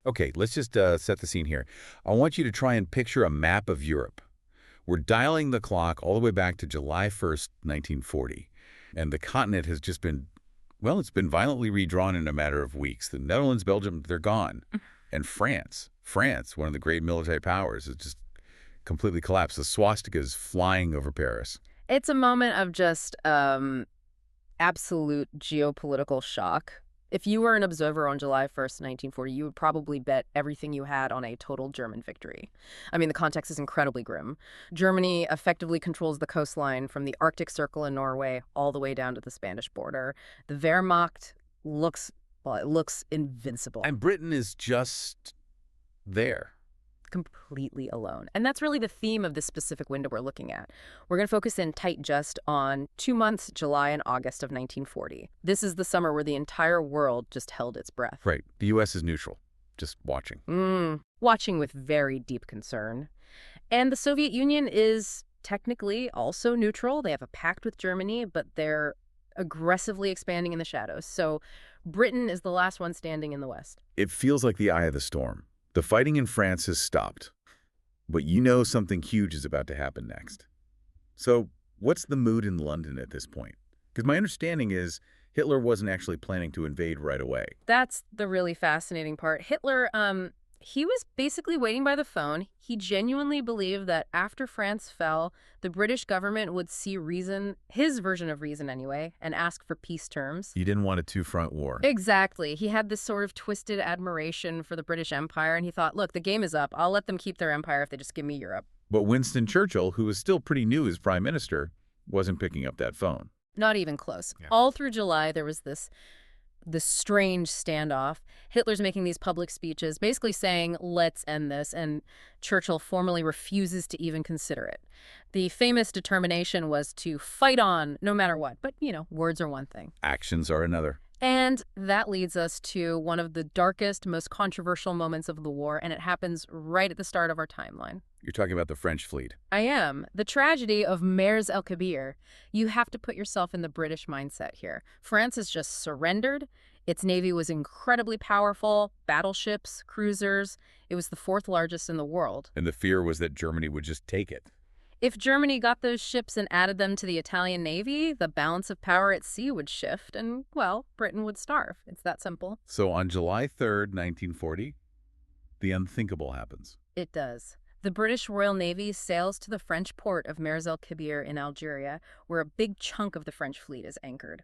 Okay, let's just set the scene here. I want you to try and picture a map of Europe. We're dialing the clock all the way back to July 1st, 1940. And the continent has just been, well, it's been violently redrawn in a matter of weeks. The Netherlands, Belgium, they're gone. And France, one of the great military powers, has just completely collapsed. The swastika is flying over Paris. It's a moment of just absolute geopolitical shock. If you were an observer on July 1st, 1940, you would probably bet everything you had on a total German victory. I mean, the context is incredibly grim. Germany effectively controls the coastline from the Arctic Circle in Norway all the way down to the Spanish border. The Wehrmacht looks, well, it looks invincible. And Britain is just there. Completely alone. And that's really the theme of this specific window we're looking at. We're going to focus in tight just on 2 months, July and August of 1940. This is the summer where the entire world just held its breath. Right. The U.S. is neutral, just watching. Watching with very deep concern. And the Soviet Union is technically also neutral. They have a pact with Germany, but they're aggressively expanding in the shadows. So Britain is the last one standing in the West. It feels like the eye of the storm. The fighting in France has stopped, but you know something huge is about to happen next. So what's the mood in London at this point? Because my understanding is Hitler wasn't actually planning to invade right away. That's the really fascinating part. Hitler, he was basically waiting by the phone. He genuinely believed that after France fell, the British government would see reason, his version of reason anyway, and ask for peace terms. He didn't want a two-front war. Exactly. He had this sort of twisted admiration for the British Empire, and he thought, look, the game is up. I'll let them keep their empire if they just give me Europe. But Winston Churchill, who was still pretty new as prime minister, wasn't picking up that phone. Not even close. Yeah. All through July, there was this strange standoff. Hitler's making these public speeches, basically saying, let's end this, and Churchill formally refuses to even consider it. The famous determination was to fight on no matter what, but, you know, words are one thing. Actions are another. And that leads us to one of the darkest, most controversial moments of the war, and it happens right at the start of our timeline. You're talking about the French fleet. I am. The tragedy of Mers el-Kabir. You have to put yourself in the British mindset here. France has just surrendered. Its navy was incredibly powerful, battleships, cruisers. It was the fourth largest in the world. And the fear was that Germany would just take it. If Germany got those ships and added them to the Italian navy, the balance of power at sea would shift and, well, Britain would starve. It's that simple. So on July 3rd, 1940, the unthinkable happens. It does. The British Royal Navy sails to the French port of Mers el-Kabir in Algeria, where a big chunk of the French fleet is anchored.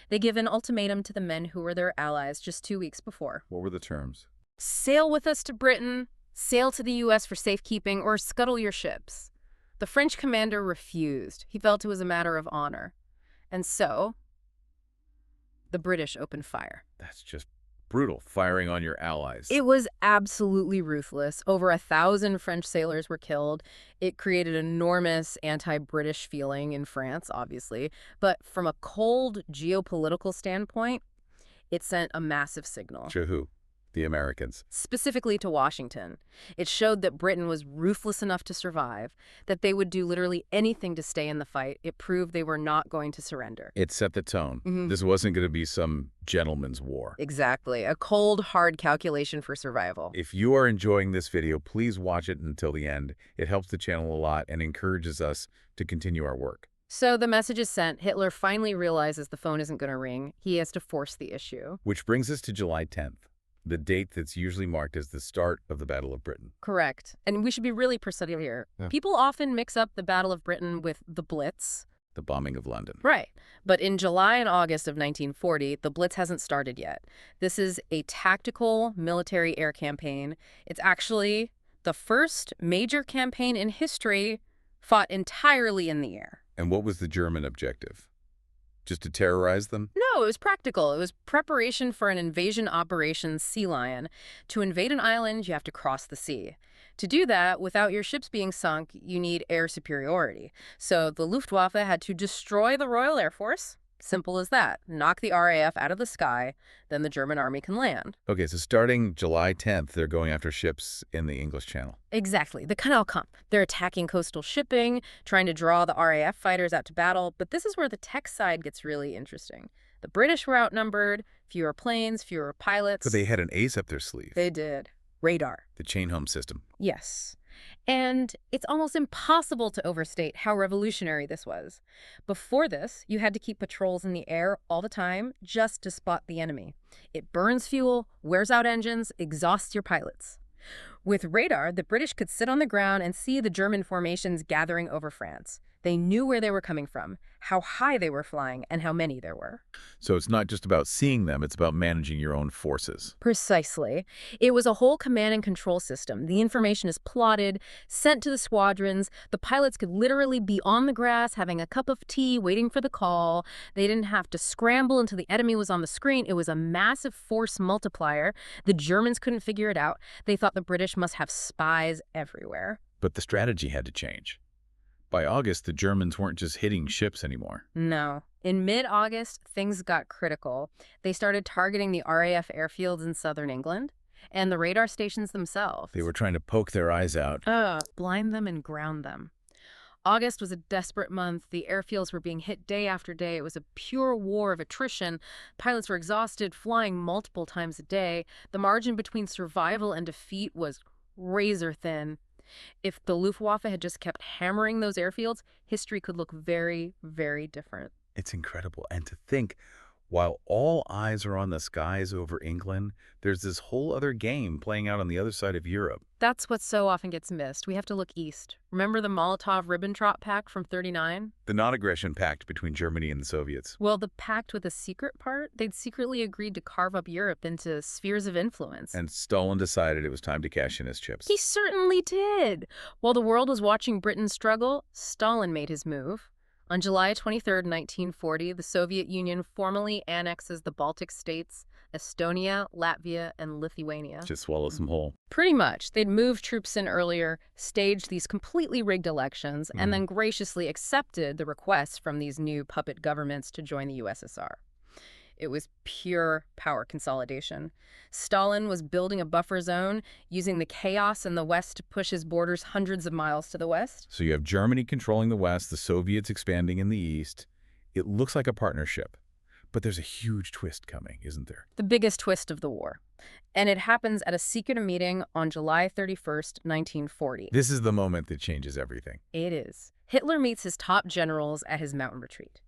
They give an ultimatum to the men who were their allies just 2 weeks before. What were the terms? Sail with us to Britain, sail to the U.S. for safekeeping, or scuttle your ships. The French commander refused. He felt it was a matter of honor. And so, the British opened fire. That's just brutal, firing on your allies. It was absolutely ruthless. Over 1,000 French sailors were killed. It created enormous anti-British feeling in France, obviously. But from a cold geopolitical standpoint, it sent a massive signal. To who? The Americans. Specifically to Washington. It showed that Britain was ruthless enough to survive, that they would do literally anything to stay in the fight. It proved they were not going to surrender. It set the tone. This wasn't going to be some gentleman's war. Exactly. A cold, hard calculation for survival. If you are enjoying this video, please watch it until the end. It helps the channel a lot and encourages us to continue our work. So the message is sent. Hitler finally realizes the phone isn't going to ring. He has to force the issue. Which brings us to July 10th. The date that's usually marked as the start of the Battle of Britain. Correct. And we should be really precise here. Yeah. People often mix up the Battle of Britain with the Blitz. The bombing of London. Right. But in July and August of 1940, the Blitz hasn't started yet. This is a tactical military air campaign. It's actually the first major campaign in history fought entirely in the air. And what was the German objective? Just to terrorize them? No, it was practical. It was preparation for an invasion operation Sea Lion. To invade an island, you have to cross the sea. To do that, without your ships being sunk, you need air superiority. So the Luftwaffe had to destroy the Royal Air Force. Simple as that. Knock the RAF out of the sky, then the German army can land. Okay, so starting July 10th, they're going after ships in the English Channel. Exactly. The Canal Camp. They're attacking coastal shipping, trying to draw the RAF fighters out to battle. But this is where the tech side gets really interesting. The British were outnumbered, fewer planes, fewer pilots. So they had an ace up their sleeve. They did. Radar. The chain home system. Yes. And it's almost impossible to overstate how revolutionary this was. Before this, you had to keep patrols in the air all the time just to spot the enemy. It burns fuel, wears out engines, exhausts your pilots. With radar, the British could sit on the ground and see the German formations gathering over France. They knew where they were coming from, how high they were flying, and how many there were. So it's not just about seeing them, it's about managing your own forces. Precisely. It was a whole command and control system. The information is plotted, sent to the squadrons. The pilots could literally be on the grass having a cup of tea, waiting for the call. They didn't have to scramble until the enemy was on the screen. It was a massive force multiplier. The Germans couldn't figure it out. They thought the British must have spies everywhere. But the strategy had to change. By August, the Germans weren't just hitting ships anymore. No. In mid-August, things got critical. They started targeting the RAF airfields in southern England and the radar stations themselves. They were trying to poke their eyes out. Blind them and ground them. August was a desperate month. The airfields were being hit day after day. It was a pure war of attrition. Pilots were exhausted, flying multiple times a day. The margin between survival and defeat was razor thin. If the Luftwaffe had just kept hammering those airfields, history could look very, very different. It's incredible. And to think, while all eyes are on the skies over England, there's this whole other game playing out on the other side of Europe. That's what so often gets missed. We have to look east. Remember the Molotov-Ribbentrop Pact from '39? The non-aggression pact between Germany and the Soviets. Well, the pact with a secret part, they'd secretly agreed to carve up Europe into spheres of influence. And Stalin decided it was time to cash in his chips. He certainly did. While the world was watching Britain struggle, Stalin made his move. On July 23, 1940, the Soviet Union formally annexes the Baltic States, Estonia, Latvia, and Lithuania. Just swallow some whole. Pretty much. They'd moved troops in earlier, staged these completely rigged elections, and then graciously accepted the requests from these new puppet governments to join the USSR. It was pure power consolidation. Stalin was building a buffer zone, using the chaos in the West to push his borders hundreds of miles to the west. So you have Germany controlling the West, the Soviets expanding in the East. It looks like a partnership. But there's a huge twist coming, isn't there? The biggest twist of the war. And it happens at a secret meeting on July 31st, 1940. This is the moment that changes everything. It is. Hitler meets his top generals at his mountain retreat.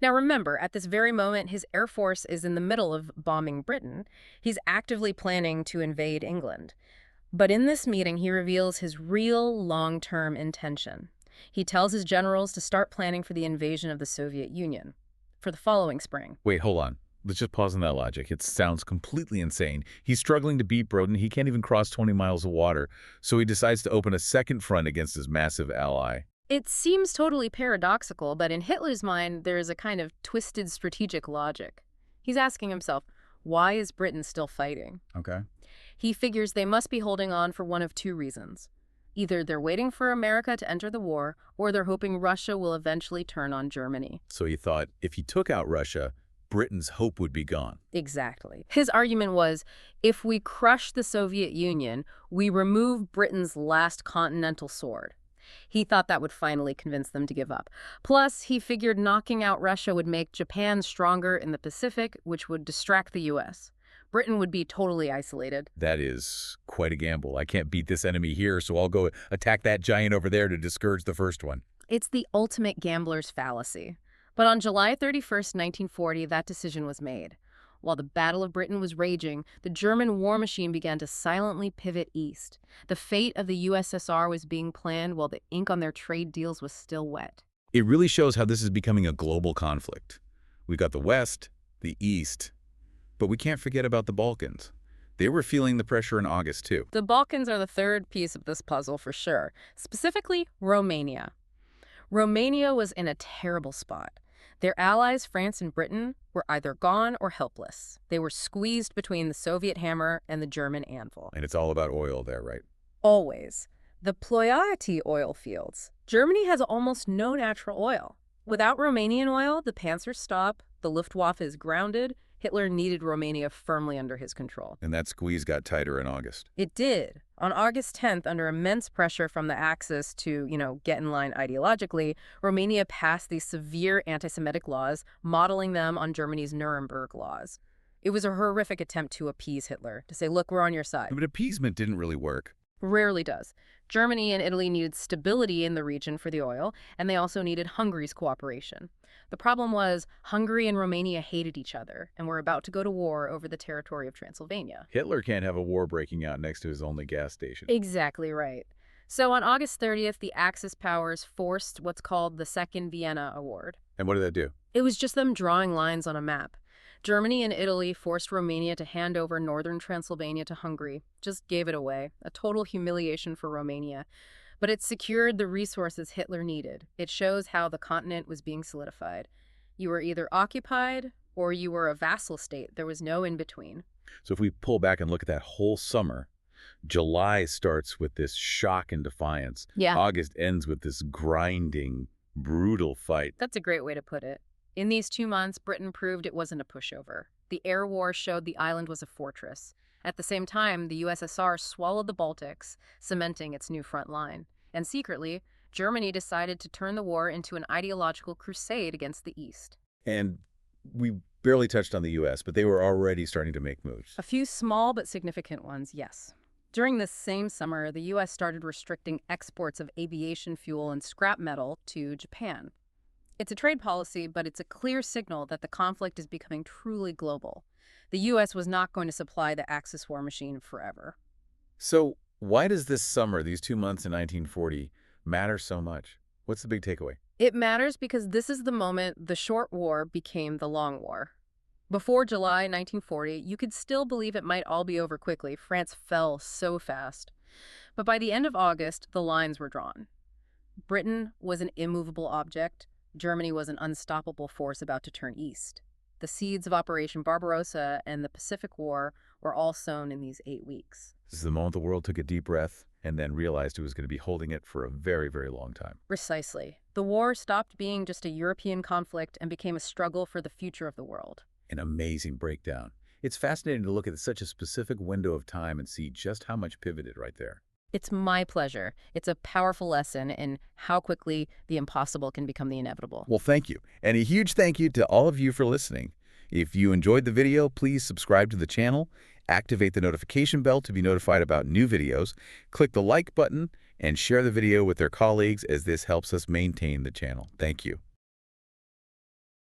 Now remember, at this very moment, his Air Force is in the middle of bombing Britain. He's actively planning to invade England. But in this meeting, he reveals his real long-term intention. He tells his generals to start planning for the invasion of the Soviet Union for the following spring. Wait, hold on. Let's just pause on that logic. It sounds completely insane. He's struggling to beat Britain. He can't even cross 20 miles of water. So he decides to open a second front against his massive ally. It seems totally paradoxical, but in Hitler's mind, there is a kind of twisted strategic logic. He's asking himself, why is Britain still fighting? Okay. He figures they must be holding on for one of two reasons. Either they're waiting for America to enter the war, or they're hoping Russia will eventually turn on Germany. So he thought if he took out Russia, Britain's hope would be gone. Exactly. His argument was, if we crush the Soviet Union, we remove Britain's last continental sword. He thought that would finally convince them to give up. Plus, he figured knocking out Russia would make Japan stronger in the Pacific, which would distract the U.S. Britain would be totally isolated. That is quite a gamble. I can't beat this enemy here, so I'll go attack that giant over there to discourage the first one. It's the ultimate gambler's fallacy. But on July 31st, 1940, that decision was made. While the Battle of Britain was raging, the German war machine began to silently pivot east. The fate of the USSR was being planned while the ink on their trade deals was still wet. It really shows how this is becoming a global conflict. We got the West, the East, but we can't forget about the Balkans. They were feeling the pressure in August, too. The Balkans are the third piece of this puzzle for sure, specifically Romania. Romania was in a terrible spot. Their allies, France and Britain, were either gone or helpless. They were squeezed between the Soviet hammer and the German anvil. And it's all about oil there, right? Always. The Ploiati oil fields. Germany has almost no natural oil. Without Romanian oil, the Panzers stop, the Luftwaffe is grounded. Hitler needed Romania firmly under his control. And that squeeze got tighter in August. It did. On August 10th, under immense pressure from the Axis to, get in line ideologically, Romania passed these severe anti-Semitic laws, modeling them on Germany's Nuremberg laws. It was a horrific attempt to appease Hitler, to say, look, we're on your side. But appeasement didn't really work. Rarely does. Germany and Italy needed stability in the region for the oil, and they also needed Hungary's cooperation. The problem was Hungary and Romania hated each other and were about to go to war over the territory of Transylvania. Hitler can't have a war breaking out next to his only gas station. Exactly right. So on August 30th, the Axis powers forced what's called the Second Vienna Award. And what did that do? It was just them drawing lines on a map. Germany and Italy forced Romania to hand over northern Transylvania to Hungary, just gave it away, a total humiliation for Romania. But it secured the resources Hitler needed. It shows how the continent was being solidified. You were either occupied or you were a vassal state. There was no in-between. So if we pull back and look at that whole summer, July starts with this shock and defiance. Yeah. August ends with this grinding, brutal fight. That's a great way to put it. In these 2 months, Britain proved it wasn't a pushover. The air war showed the island was a fortress. At the same time, the USSR swallowed the Baltics, cementing its new front line. And secretly, Germany decided to turn the war into an ideological crusade against the East. And we barely touched on the U.S., but they were already starting to make moves. A few small but significant ones, yes. During this same summer, the U.S. started restricting exports of aviation fuel and scrap metal to Japan. It's a trade policy, but it's a clear signal that the conflict is becoming truly global. The U.S. was not going to supply the Axis war machine forever. So why does this summer, these 2 months in 1940, matter so much? What's the big takeaway? It matters because this is the moment the short war became the long war. Before July 1940, you could still believe it might all be over quickly. France fell so fast. But by the end of August, the lines were drawn. Britain was an immovable object. Germany was an unstoppable force about to turn east. The seeds of Operation Barbarossa and the Pacific War were all sown in these 8 weeks. This is the moment the world took a deep breath and then realized it was going to be holding it for a very, very long time. Precisely. The war stopped being just a European conflict and became a struggle for the future of the world. An amazing breakdown. It's fascinating to look at such a specific window of time and see just how much pivoted right there. It's my pleasure. It's a powerful lesson in how quickly the impossible can become the inevitable. Well, thank you. And a huge thank you to all of you for listening. If you enjoyed the video, please subscribe to the channel, activate the notification bell to be notified about new videos, click the like button, and share the video with their colleagues as this helps us maintain the channel. Thank you.